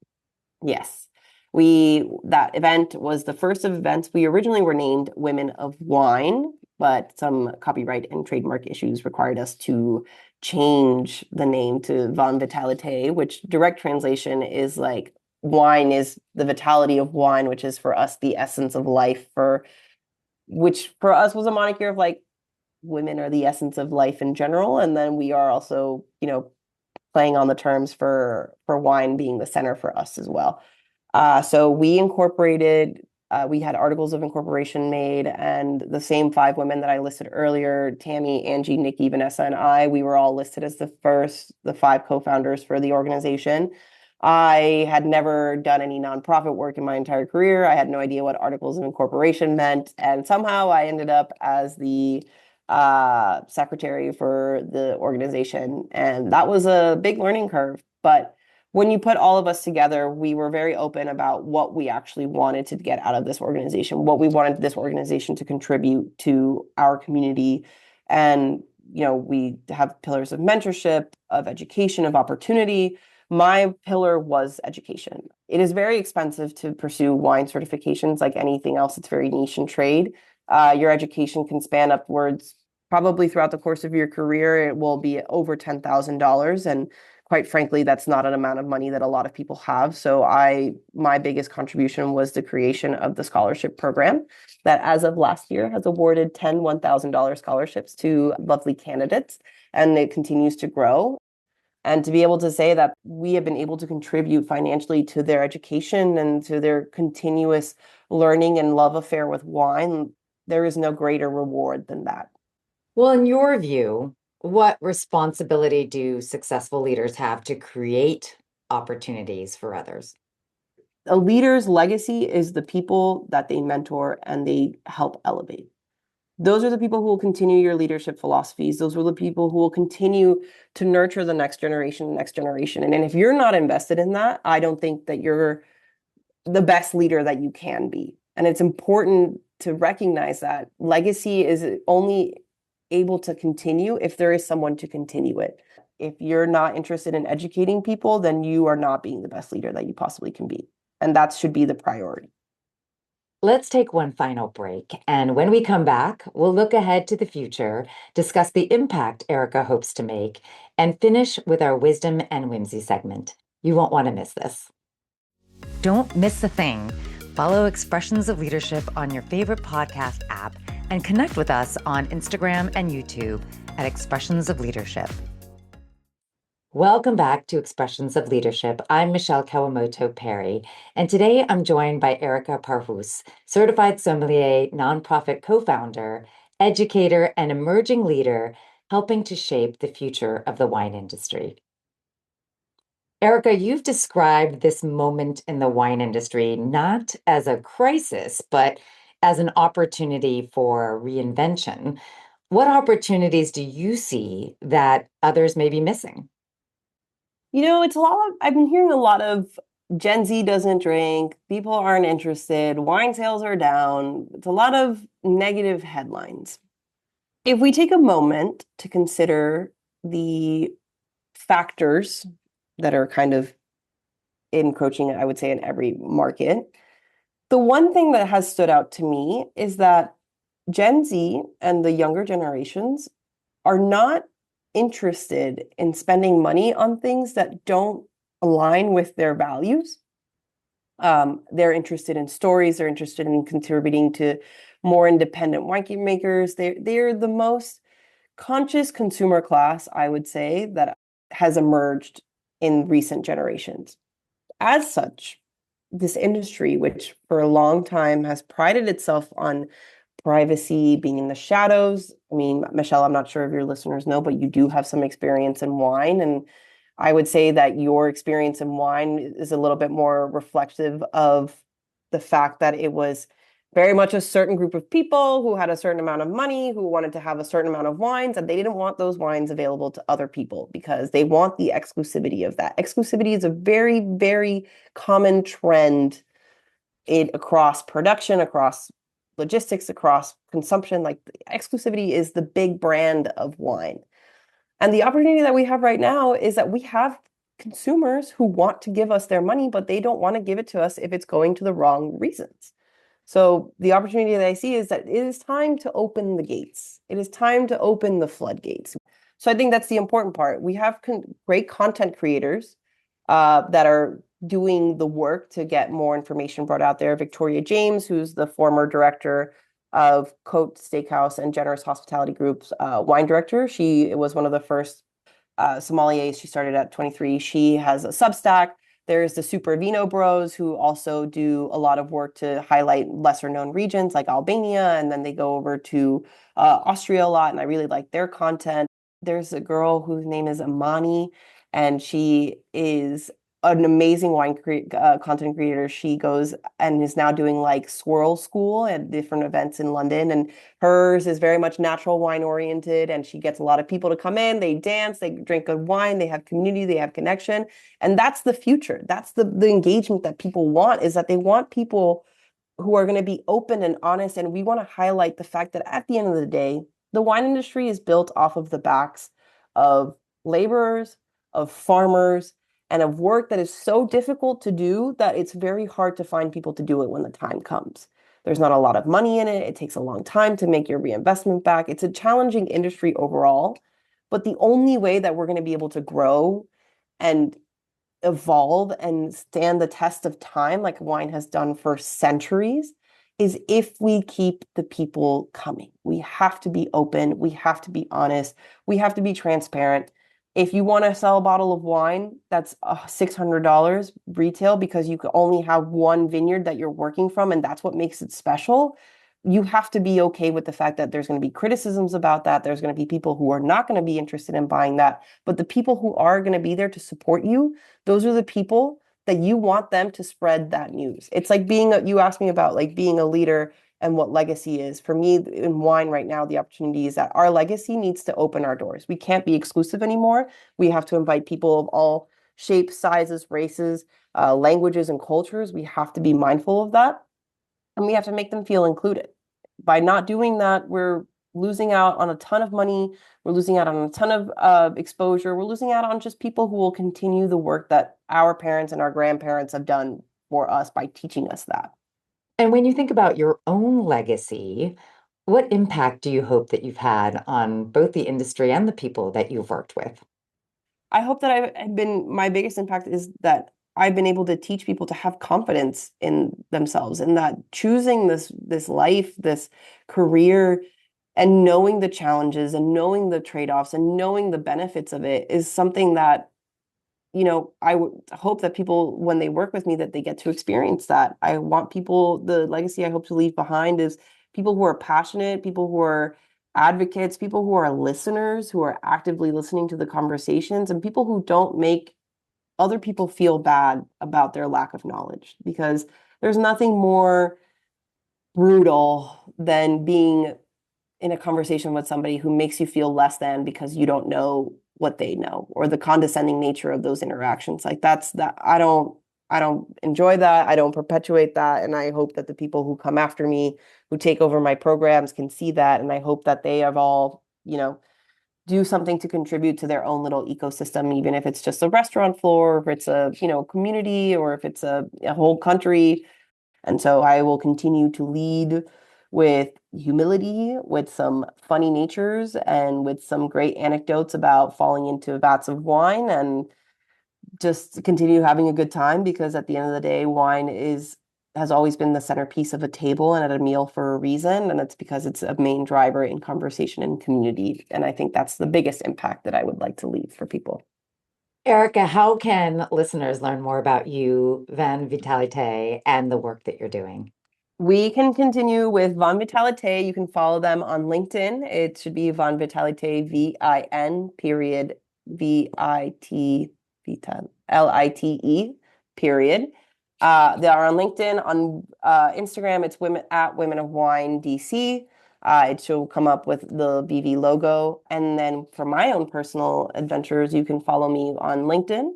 Yes. That event was the first of events. We originally were named Women of Wine, but some copyright and trademark issues required us to change the name to Vin.Vitalité, which direct translation is like wine is the vitality of wine, which is for us the essence of life, which for us was a moniker of like women are the essence of life in general. And then we are also, playing on the terms for wine being the center for us as well. So we incorporated, we had articles of incorporation made, and the same 5 women that I listed earlier, Tammy, Angie, Nikki, Vanessa, and I, we were all listed as the 5 co-founders for the organization. I had never done any nonprofit work in my entire career. I had no idea what articles of incorporation meant. And somehow I ended up as the secretary for the organization. And that was a big learning curve. But when you put all of us together, we were very open about what we actually wanted to get out of this organization, what we wanted this organization to contribute to our community. And, we have pillars of mentorship, of education, of opportunity. My pillar was education. It is very expensive to pursue wine certifications like anything else. It's very niche in trade. Your education can span upwards, probably throughout the course of your career, it will be over $10,000. And quite frankly, that's not an amount of money that a lot of people have. So my biggest contribution was the creation of the scholarship program that as of last year has awarded 10 $1,000 scholarships to lovely candidates, and it continues to grow. And to be able to say that we have been able to contribute financially to their education and to their continuous learning and love affair with wine, there is no greater reward than that. Well, in your view, what responsibility do successful leaders have to create opportunities for others? A leader's legacy is the people that they mentor and they help elevate. Those are the people who will continue your leadership philosophies. Those are the people who will continue to nurture the next generation, next generation. And if you're not invested in that, I don't think that you're the best leader that you can be. And it's important to recognize that legacy is only able to continue if there is someone to continue it. If you're not interested in educating people, then you are not being the best leader that you possibly can be. And that should be the priority. Let's take one final break. And when we come back, we'll look ahead to the future, discuss the impact Erika hopes to make, and finish with our Wisdom and Whimsy segment. You won't want to miss this. Don't miss a thing. Follow Expressions of Leadership on your favorite podcast app and connect with us on Instagram and YouTube at Expressions of Leadership. Welcome back to Expressions of Leadership. I'm Michele Kawamoto Perry, and today I'm joined by Erika Parjus, Certified Sommelier, nonprofit co-founder, educator, and emerging leader, helping to shape the future of the wine industry. Erika, you've described this moment in the wine industry not as a crisis, but as an opportunity for reinvention. What opportunities do you see that others may be missing? It's a lot of, I've been hearing a lot of Gen Z doesn't drink, people aren't interested, wine sales are down. It's a lot of negative headlines. If we take a moment to consider the factors that are kind of encroaching, I would say, in every market, the one thing that has stood out to me is that Gen Z and the younger generations are not interested in spending money on things that don't align with their values. They're interested in stories, they're interested in contributing to more independent winemakers. They're the most conscious consumer class, I would say, that has emerged in recent generations. As such, this industry, which for a long time has prided itself on privacy, being in the shadows. I mean, Michelle, I'm not sure if your listeners know, but you do have some experience in wine. And I would say that your experience in wine is a little bit more reflective of the fact that it was very much a certain group of people who had a certain amount of money, who wanted to have a certain amount of wines, and they didn't want those wines available to other people because they want the exclusivity of that. Exclusivity is a very, very common trend across production, across logistics, across consumption. Like exclusivity is the big brand of wine. And the opportunity that we have right now is that we have consumers who want to give us their money, but they don't want to give it to us if it's going to the wrong reasons. So the opportunity that I see is that it is time to open the gates. It is time to open the floodgates. So I think that's the important part. We have great content creators that are doing the work to get more information brought out there. Victoria James, who's the former director of Cote Steakhouse and Generous Hospitality Group's wine director. She was one of the first sommeliers. She started at 23. She has a Substack. There's the Super Vino Bros who also do a lot of work to highlight lesser known regions like Albania, and then they go over to Austria a lot, and I really like their content. There's a girl whose name is Amani, and she is an amazing content creator. She goes and is now doing like swirl school at different events in London, and hers is very much natural wine oriented, and she gets a lot of people to come in, they dance, they drink good wine, they have community, they have connection. And that's the future. That's the engagement that people want, is that they want people who are going to be open and honest. And we want to highlight the fact that at the end of the day, the wine industry is built off of the backs of laborers, of farmers, and of work that is so difficult to do that it's very hard to find people to do it when the time comes. There's not a lot of money in it. It takes a long time to make your reinvestment back. It's a challenging industry overall. But the only way that we're going to be able to grow and evolve and stand the test of time, like wine has done for centuries, is if we keep the people coming. We have to be open. We have to be honest. We have to be transparent. If you want to sell a bottle of wine that's $600 retail because you can only have one vineyard that you're working from, and that's what makes it special, you have to be okay with the fact that there's going to be criticisms about that. There's going to be people who are not going to be interested in buying that. But the people who are going to be there to support you, those are the people that you want them to spread that news. It's like you asked me about like being a leader and what legacy is. For me in wine right now, the opportunity is that our legacy needs to open our doors. We can't be exclusive anymore. We have to invite people of all shapes, sizes, races, languages, and cultures. We have to be mindful of that. And we have to make them feel included. By not doing that, we're losing out on a ton of money. We're losing out on a ton of exposure. We're losing out on just people who will continue the work that our parents and our grandparents have done for us by teaching us that. And when you think about your own legacy, what impact do you hope that you've had on both the industry and the people that you've worked with? I hope that my biggest impact is that I've been able to teach people to have confidence in themselves, and that choosing this life, this career, and knowing the challenges and knowing the trade-offs and knowing the benefits of it is something that, I would hope that people, when they work with me, that they get to experience that. I want people, the legacy I hope to leave behind is people who are passionate, people who are advocates, people who are listeners, who are actively listening to the conversations, and people who don't make other people feel bad about their lack of knowledge, because there's nothing more brutal than being in a conversation with somebody who makes you feel less than because you don't know what they know, or the condescending nature of those interactions. Like that's that I don't enjoy that. I don't perpetuate that. And I hope that the people who come after me, who take over my programs, can see that. And I hope that they have all, do something to contribute to their own little ecosystem, even if it's just a restaurant floor, or if it's a, community, or if it's a whole country. And so I will continue to lead with humility, with some funny natures, and with some great anecdotes about falling into vats of wine, and just continue having a good time, because at the end of the day, wine has always been the centerpiece of a table and at a meal for a reason. And it's because it's a main driver in conversation and community. And I think that's the biggest impact that I would like to leave for people. Erika, how can listeners learn more about you, Vin.Vitalité, and the work that you're doing? We can continue with Vin.Vitalité. You can follow them on LinkedIn. It should be Vin.Vitalité, VIN, period, VIT, LITE, period. They are on LinkedIn. On Instagram, it's women at Women of Wine DC. It should come up with the VV logo. And then for my own personal adventures, you can follow me on LinkedIn.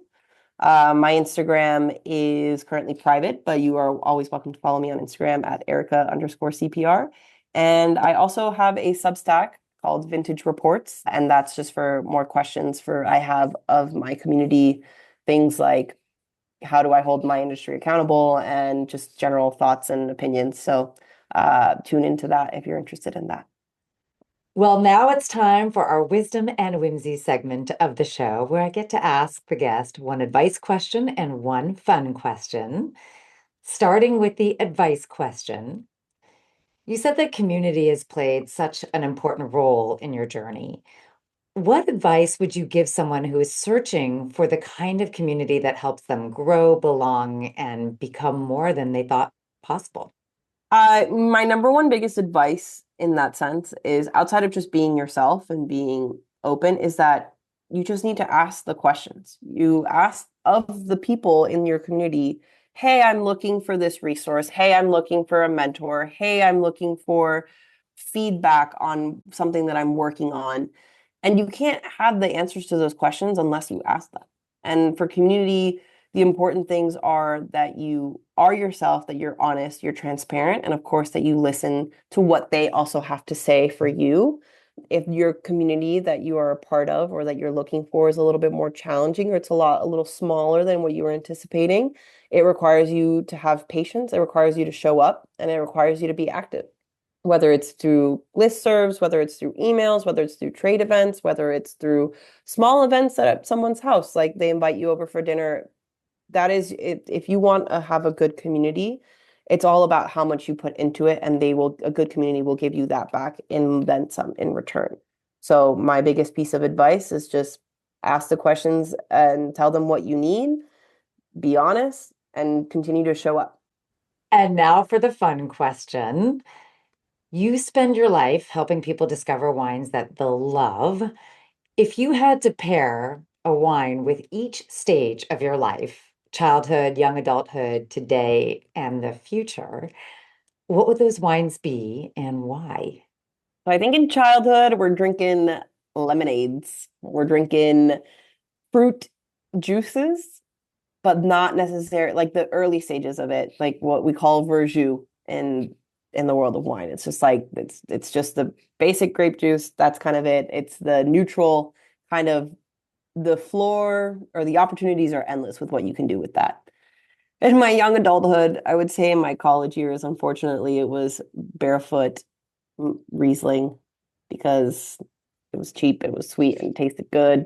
My Instagram is currently private, but you are always welcome to follow me on Instagram at Erica_CPR. And I also have a Substack called Vintage Reports, and that's just for more questions I have of my community, things like how do I hold my industry accountable, and just general thoughts and opinions. So tune into that if you're interested in that. Well, now it's time for our Wisdom and Whimsy segment of the show, where I get to ask the guest one advice question and one fun question. Starting with the advice question, you said that community has played such an important role in your journey. What advice would you give someone who is searching for the kind of community that helps them grow, belong, and become more than they thought possible? My number one biggest advice in that sense is, outside of just being yourself and being open, is that you just need to ask the questions. You ask of the people in your community, hey, I'm looking for this resource. Hey, I'm looking for a mentor. Hey, I'm looking for feedback on something that I'm working on. And you can't have the answers to those questions unless you ask them. And for community, the important things are that you are yourself, that you're honest, you're transparent, and of course that you listen to what they also have to say for you. If your community that you are a part of or that you're looking for is a little bit more challenging, or it's a little smaller than what you were anticipating, it requires you to have patience, it requires you to show up, and it requires you to be active. Whether it's through listservs, whether it's through emails, whether it's through trade events, whether it's through small events at someone's house, like they invite you over for dinner. That is it. If you want to have a good community, it's all about how much you put into it, and a good community will give you that back and then some in return. So my biggest piece of advice is just ask the questions and tell them what you need, be honest, and continue to show up. And now for the fun question. You spend your life helping people discover wines that they'll love. If you had to pair a wine with each stage of your life, childhood, young adulthood, today, and the future, what would those wines be and why? So I think in childhood, we're drinking lemonades, we're drinking fruit juices, but not necessarily like the early stages of it, like what we call verjus in the world of wine. It's just like it's just the basic grape juice. That's kind of it. It's the neutral kind of, the floor or the opportunities are endless with what you can do with that. In my young adulthood, I would say in my college years, unfortunately, it was barefoot Riesling, because it was cheap, it was sweet, and tasted good.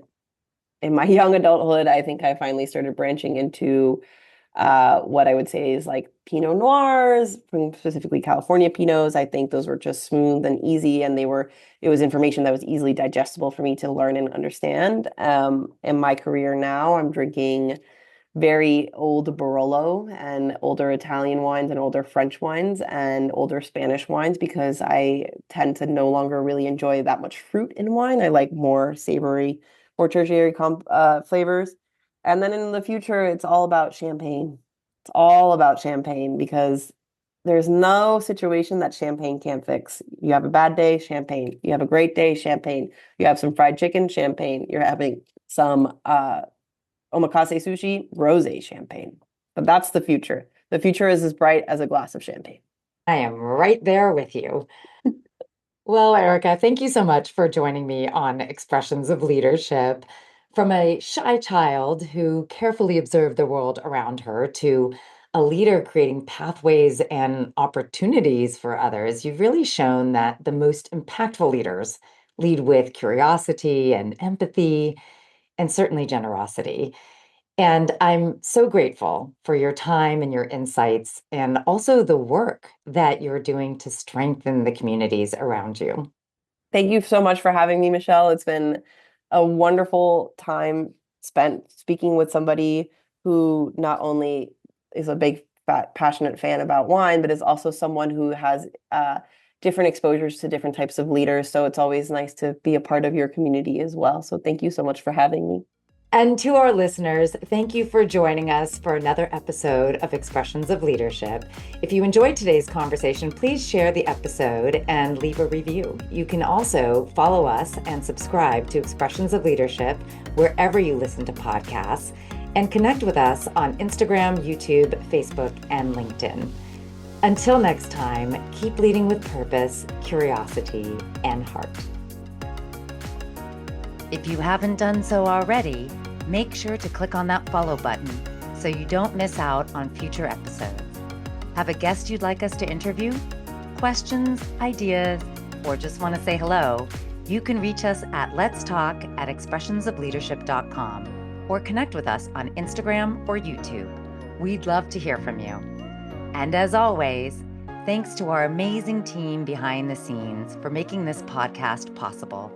In my young adulthood, I think I finally started branching into what I would say is like Pinot Noirs, specifically California Pinots. I think those were just smooth and easy, and it was information that was easily digestible for me to learn and understand. In my career now, I'm drinking very old Barolo and older Italian wines and older French wines and older Spanish wines, because I tend to no longer really enjoy that much fruit in wine. I like more savory, more tertiary flavors. And then in the future, it's all about champagne. It's all about champagne, because There's no situation that champagne can't fix. You have a bad day, champagne. You have a great day, champagne. You have some fried chicken, champagne. You're having some omakase sushi, rosé champagne. But that's the future. The future is as bright as a glass of champagne. I am right there with you. Well, Erika, thank you so much for joining me on Expressions of Leadership. From a shy child who carefully observed the world around her to a leader creating pathways and opportunities for others, you've really shown that the most impactful leaders lead with curiosity and empathy and certainly generosity. And I'm so grateful for your time and your insights, and also the work that you're doing to strengthen the communities around you. Thank you so much for having me, Michelle. It's been a wonderful time spent speaking with somebody who not only is a big, fat, passionate fan about wine, but is also someone who has different exposures to different types of leaders. So it's always nice to be a part of your community as well. So thank you so much for having me. And to our listeners, thank you for joining us for another episode of Expressions of Leadership. If you enjoyed today's conversation, please share the episode and leave a review. You can also follow us and subscribe to Expressions of Leadership wherever you listen to podcasts, and connect with us on Instagram, YouTube, Facebook, and LinkedIn. Until next time, keep leading with purpose, curiosity, and heart. If you haven't done so already, make sure to click on that follow button so you don't miss out on future episodes. Have a guest you'd like us to interview? Questions, ideas, or just want to say hello? You can reach us at letstalk@expressionsofleadership.com or connect with us on Instagram or YouTube. We'd love to hear from you. And as always, thanks to our amazing team behind the scenes for making this podcast possible,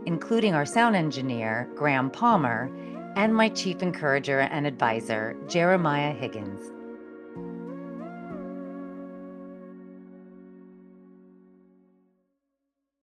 including our sound engineer, Graham Palmer, and my chief encourager and advisor, Jeremiah Higgins.